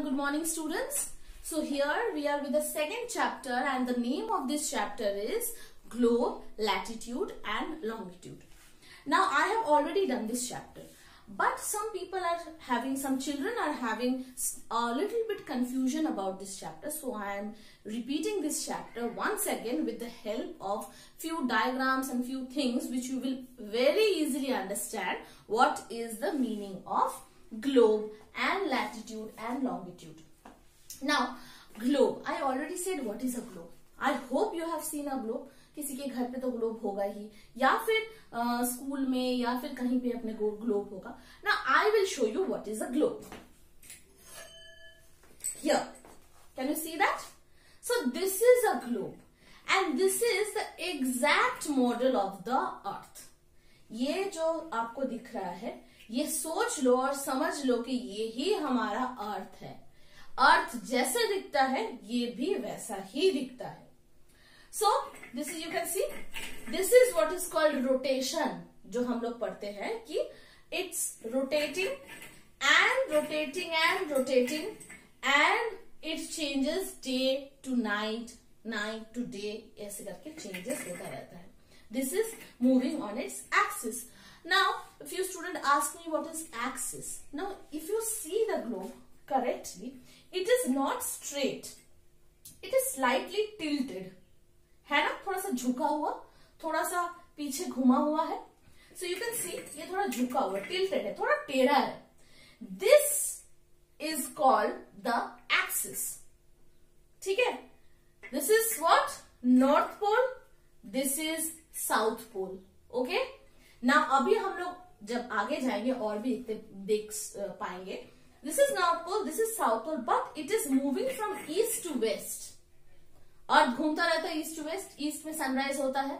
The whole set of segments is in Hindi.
and good morning, students. So here we are with the second chapter, and the name of this chapter is globe, latitude and longitude. Now I have already done this chapter, but some children are having a little bit confusion about this chapter. So I am repeating this chapter once again with the help of few diagrams and few things which you will very easily understand what is the meaning of globe and latitude and longitude. Now globe, I already said what is a globe. I hope you have seen a globe. किसी के घर पे तो ग्लोब होगा ही, या फिर स्कूल में या फिर कहीं पे अपने ग्लोब होगा. Now I will show you what is a globe. Here, can you see that? So this is a globe and this is the exact model of the earth. ये जो आपको दिख रहा है, ये सोच लो और समझ लो कि ये ही हमारा अर्थ है. अर्थ जैसे दिखता है ये भी वैसा ही दिखता है. So this is, you can see, this is what is called rotation. जो हम लोग पढ़ते हैं कि it's rotating and rotating and rotating and it changes day to night, night to day, ऐसे करके changes होता रहता है. This is moving on its axis. Now, if you student ask me what is axis, now if you see the globe correctly, it is not straight. It is slightly tilted. है ना, थोड़ा सा झुका हुआ, थोड़ा सा पीछे घुमा हुआ है. सो यू कैन सी ये थोड़ा झुका हुआ, टिल्टेड है, थोड़ा टेढ़ा है. This is called the axis. ठीक है, this is what, north pole, this is south pole. Okay, ना अभी हम लोग जब आगे जाएंगे और भी देख पाएंगे. This is north pole, this is south pole, but it is moving from east to west. Earth घूमता रहता है ईस्ट टू वेस्ट. ईस्ट में सनराइज होता है,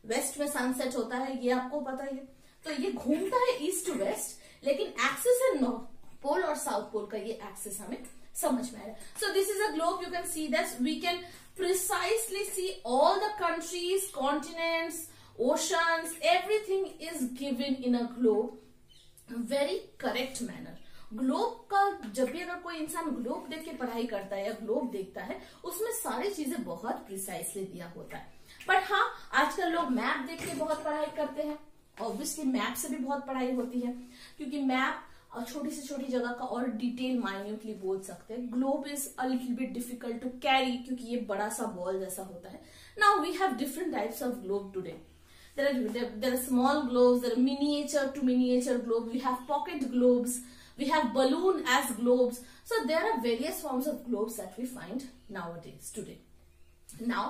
वेस्ट में सनसेट होता है, ये आपको पता ही है. तो ये घूमता है ईस्ट टू वेस्ट, लेकिन एक्सिस है नॉर्थ पोल और साउथ पोल का. ये एक्सिस हमें समझ में आ रहा है. So this is a globe. You can see that we can precisely see all the countries, continents, oceans, everything is given in a globe very correct manner. Globe का जब भी अगर कोई इंसान ग्लोब देख के पढ़ाई करता है या ग्लोब देखता है, उसमें सारी चीजें बहुत प्रिसाइसली दिया होता है. बट हाँ, आजकल लोग मैप देख के बहुत पढ़ाई करते हैं. ऑब्वियसली मैप से भी बहुत पढ़ाई होती है, क्योंकि मैप छोटी से छोटी जगह का और डिटेल माइन्यूटली बोल सकते हैं. Globe is a little bit difficult to carry, क्योंकि ये बड़ा सा बॉल जैसा होता है. Now we have different types of globe today. There are small globes, there are miniature to miniature globe, we have pocket globes, we have balloon as globes. So there are various forms of globes that we find nowadays today. Now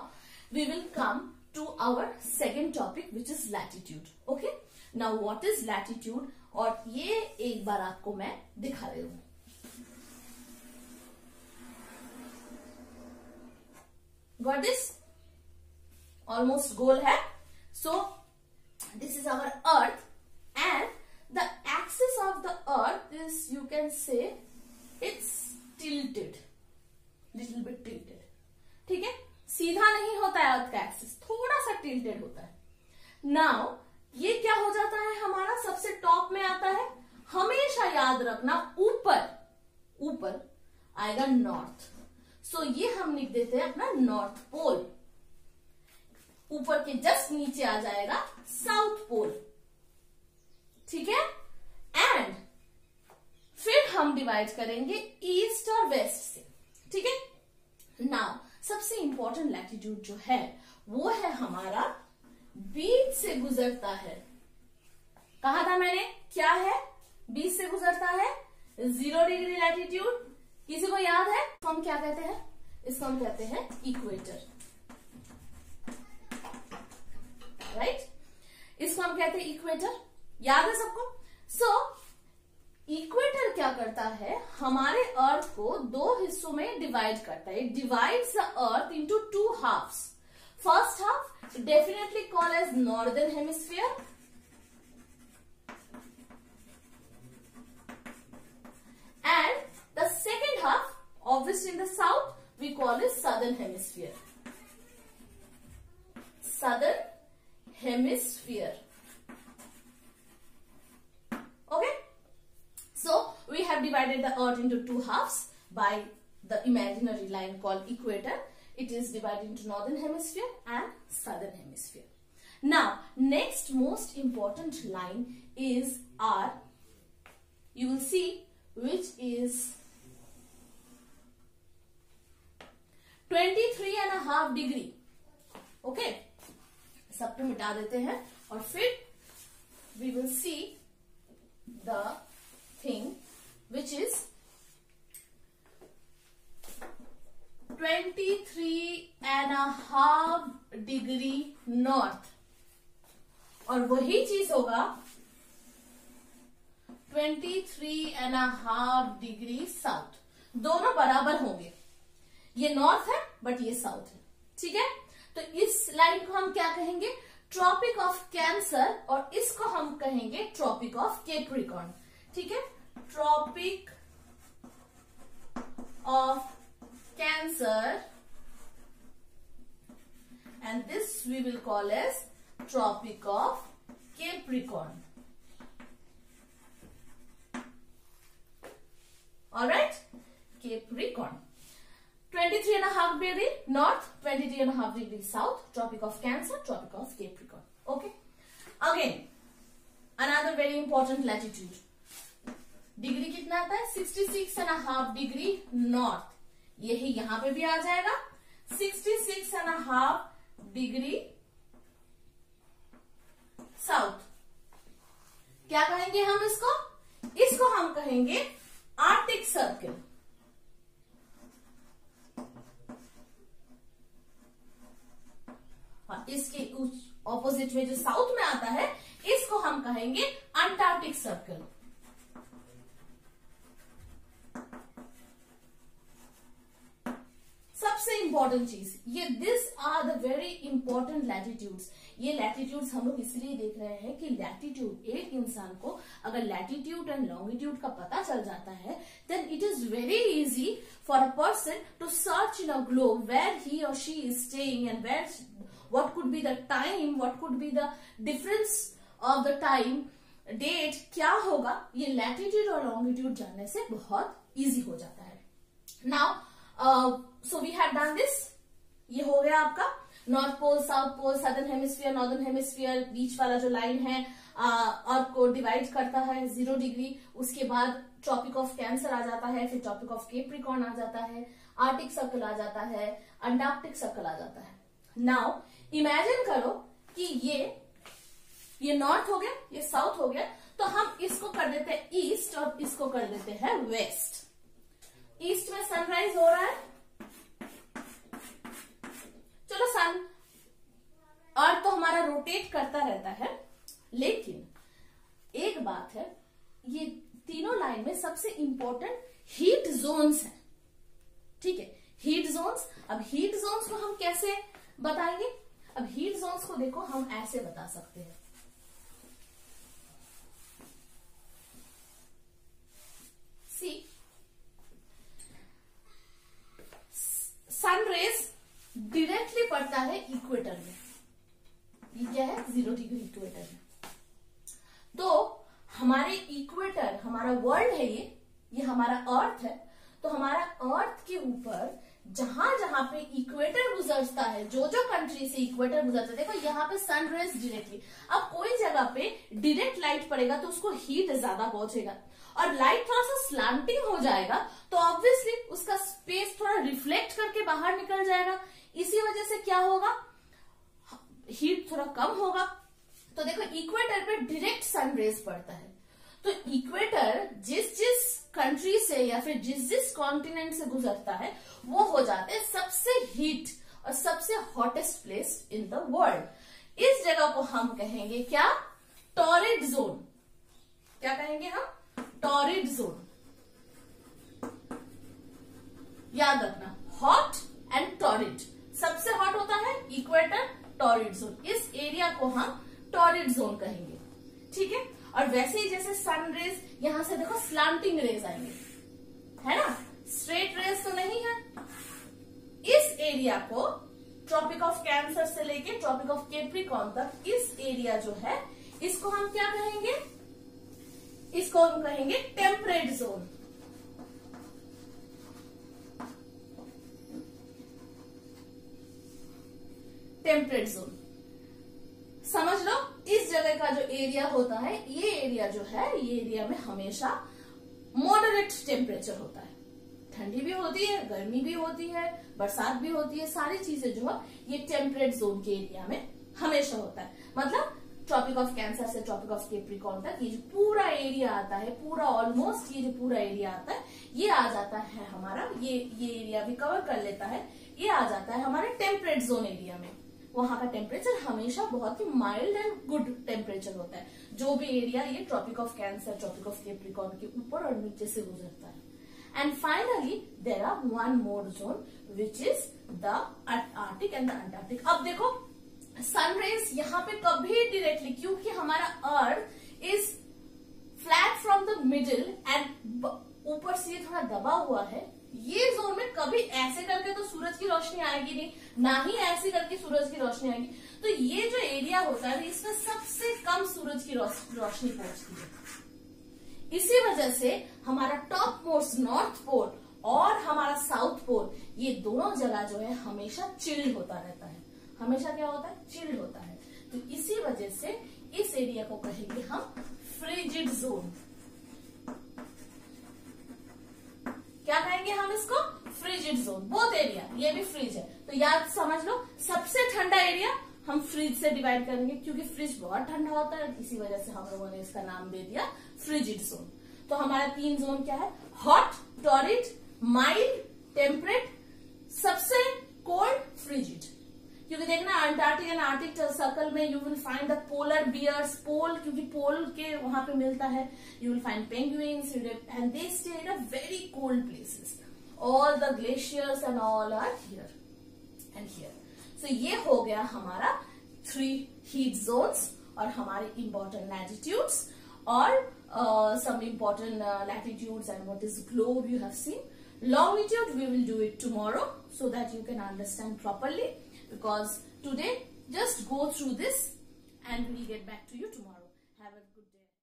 we will come to our second topic, which is latitude. Okay, now what is latitude? और ये एक बार आपको मैं दिखा रही हूं. Got this? Almost गोल है. So this is our earth and the axis of the earth is, you can say, it's tilted, little bit tilted. ठीक है, सीधा नहीं होता है अर्थ का एक्सिस, थोड़ा सा tilted होता है. नाउ ये क्या हो जाता है, हमारा सबसे टॉप में आता है. हमेशा याद रखना ऊपर ऊपर आएगा नॉर्थ. सो ये हम लिख देते हैं अपना नॉर्थ पोल. ऊपर के जस्ट नीचे आ जाएगा साउथ पोल. ठीक है, एंड फिर हम डिवाइड करेंगे ईस्ट और वेस्ट से. ठीक है, नाउ सबसे इंपॉर्टेंट लैटिट्यूड जो है वो है हमारा बीच से गुजरता है. कहा था मैंने, क्या है, बीच से गुजरता है, 0 डिग्री लैटिट्यूड. किसी को याद है इसको हम क्या कहते हैं? इसको हम कहते हैं इक्वेटर. राइट, इसको हम कहते हैं इक्वेटर. याद है सबको? सो इक्वेटर क्या करता है, हमारे अर्थ को दो हिस्सों में डिवाइड करता है. It divides the earth into 2 halves. First half definitely called as northern hemisphere, and the second half, obviously in the south, we call it southern hemisphere. Southern hemisphere. Okay, so we have divided the earth into 2 halves. by the imaginary line called equator. It is divided into northern hemisphere and southern hemisphere. Now, next most important line is R. You will see which is 23.5 degree. Okay, सबको मिटा देते हैं और फिर we will see the thing which is 23.5 degree north और वही चीज होगा 23.5 डिग्री साउथ. दोनों बराबर होंगे. ये नॉर्थ है बट ये साउथ है. ठीक है, तो इस लाइन को हम क्या कहेंगे? ट्रॉपिक ऑफ कैंसर, और इसको हम कहेंगे ट्रॉपिक ऑफ कैप्रिकॉर्न. ठीक है, tropic of Cancer and this we will call as tropic of Capricorn. Alright, Capricorn. 23.5 degree north, 23.5 degree south, tropic of Cancer, tropic of Capricorn. Okay. Again, another very important latitude. Degree कितना आता है? 66.5 डिग्री नॉर्थ. यही यहां पे भी आ जाएगा 66.5 डिग्री साउथ. क्या कहेंगे हम इसको? इसको हम कहेंगे आर्कटिक सर्कल. और इसके ऑपोजिट में जो साउथ में आता है इसको हम कहेंगे अंटार्कटिक सर्कल. सबसे इंपॉर्टेंट चीज ये, this are the very important latitudes. ये लैटिट्यूड्स हम लोग इसलिए देख रहे हैं कि लैटिट्यूड, एक इंसान को अगर लैटिट्यूड एंड लॉन्गिट्यूड का पता चल जाता है then it is very easy for a person to search in a globe where he और she is staying and where what could be the time, what could be the difference of the time, date क्या होगा. ये लैटिट्यूड और लॉन्गिट्यूड जानने से बहुत इजी हो जाता है. Now so we have done this. ये हो गया आपका north pole, south pole, southern hemisphere, northern hemisphere. बीच वाला जो लाइन है अर्थ को डिवाइड करता है 0 डिग्री. उसके बाद ट्रॉपिक ऑफ कैंसर आ जाता है, फिर ट्रॉपिक ऑफ कैप्रिकॉर्न आ जाता है, आर्टिक सर्कल आ जाता है, अंटार्कटिक सर्कल आ जाता है. नाउ इमेजिन करो कि ये नॉर्थ हो गया, ये साउथ हो गया, तो हम इसको कर देते हैं ईस्ट और इसको कर देते हैं वेस्ट. ईस्ट में सनराइज हो रहा है. चलो, सन अर्थ तो हमारा रोटेट करता रहता है, लेकिन एक बात है, ये तीनों लाइन में सबसे इंपॉर्टेंट हीट जोन्स है. ठीक है, हीट जोन्स. अब हीट जोन्स को हम कैसे बताएंगे? अब हीट जोन्स को देखो हम ऐसे बता सकते हैं. सी, सन रेज डायरेक्टली पड़ता है इक्वेटर में. ये क्या है? 0 डिग्री इक्वेटर में. तो हमारे इक्वेटर, हमारा वर्ल्ड है ये हमारा अर्थ है. तो हमारा अर्थ के ऊपर जहां जहां पे इक्वेटर गुजरता है, जो जो कंट्री से इक्वेटर गुजरता है, देखो यहाँ पे सन रेज डायरेक्टली. अब कोई जगह पे डायरेक्ट लाइट पड़ेगा तो उसको हीट ज्यादा पहुंचेगा, और लाइट थोड़ा सा स्लांटिंग हो जाएगा तो ऑब्वियसली उसका स्पेस थोड़ा रिफ्लेक्ट करके बाहर निकल जाएगा. इसी वजह से क्या होगा? हीट थोड़ा कम होगा. तो देखो इक्वेटर पे डायरेक्ट सन रेज पड़ता है. तो इक्वेटर जिस कंट्री से या फिर जिस कॉन्टिनेंट से गुजरता है वो हो जाते हैं सबसे हीट और सबसे hottest place in the world. इस जगह को हम कहेंगे क्या? Torrid zone. क्या कहेंगे हम? Torrid zone. याद रखना, हॉट एंड टॉरिड. सबसे हॉट होता है इक्वेटर, टॉरिड जोन. इस एरिया को हम टॉरिड जोन कहेंगे. ठीक है, और वैसे ही जैसे सन रेज यहां से देखो स्लांटिंग रेज आएंगे, है ना, स्ट्रेट रेज तो नहीं है. इस एरिया को ट्रॉपिक ऑफ कैंसर से लेके ट्रॉपिक ऑफ कैप्रिकॉर्न तक, इस एरिया जो है इसको हम क्या कहेंगे? इसको हम कहेंगे टेम्परेट जोन. Temperate zone. समझ लो, इस जगह का जो एरिया होता है, ये एरिया जो है, ये एरिया में हमेशा मॉडरेट टेम्परेचर होता है। ठंडी भी होती है, गर्मी भी होती है, बरसात भी होती है, सारी चीजें जो है ये टेम्परेट जोन के एरिया में हमेशा होता है। मतलब ट्रॉपिक ऑफ कैंसर से ट्रॉपिक ऑफ कैप्रिकॉर्न तक ये जो पूरा एरिया आता है, पूरा ऑलमोस्ट ये जो पूरा एरिया आता है, ये आ जाता है हमारा, ये एरिया भी कवर कर लेता है, ये आ जाता है हमारे टेम्परेट जोन एरिया में। वहां का टेम्परेचर हमेशा बहुत ही माइल्ड एंड गुड टेम्परेचर होता है, जो भी एरिया ये tropic of Cancer, tropic of Capricorn के ऊपर और नीचे से गुजरता है। And finally there are one more zone which is the Arctic and the Antarctic. अब देखो, सन रेज यहाँ पे कभी डायरेक्टली, क्योंकि हमारा earth is flat from the middle and ऊपर से ये थोड़ा दबा हुआ है, ये जोन में कभी ऐसे करके तो सूरज की रोशनी आएगी नहीं, ना ही ऐसे करके सूरज की रोशनी आएगी। तो ये जो एरिया होता है इसमें सबसे कम सूरज की रोशनी पहुंचती है। इसी वजह से हमारा टॉप मोस्ट नॉर्थ पोल और हमारा साउथ पोल, ये दोनों जगह जो है हमेशा चिल्ड होता रहता है। हमेशा क्या होता है? चिल्ड होता है। तो इसी वजह से इस एरिया को कहेंगे हम फ्रिजिड जोन। क्या कहेंगे हम इसको? Frigid zone. बोथ एरिया, ये भी फ्रिज है, तो याद समझ लो, सबसे ठंडा एरिया हम फ्रिज से डिवाइड करेंगे, क्योंकि फ्रिज बहुत ठंडा होता है, इसी वजह से हम लोगों ने इसका नाम दे दिया फ्रिजिड जोन। तो हमारा 3 जोन क्या है? हॉट, टॉरिड, माइल्ड, टेम्परेट, सबसे कोल्ड फ्रिजिड। क्योंकि देखना, अंटार्कटिक एंड आर्टिक सर्कल में you will find the polar bears, pole, क्योंकि पोल के वहां पे मिलता है, you will find penguins and they stay in a very cold places. All the glaciers and all are here and here. So ये हो गया हमारा 3 हीट जोन्स और हमारे इंपॉर्टेंट लैटिट्यूड्स और some important latitudes and what is globe you have seen. Longitude we will do it tomorrow so that you can understand properly, because today just go through this and we'll get back to you tomorrow.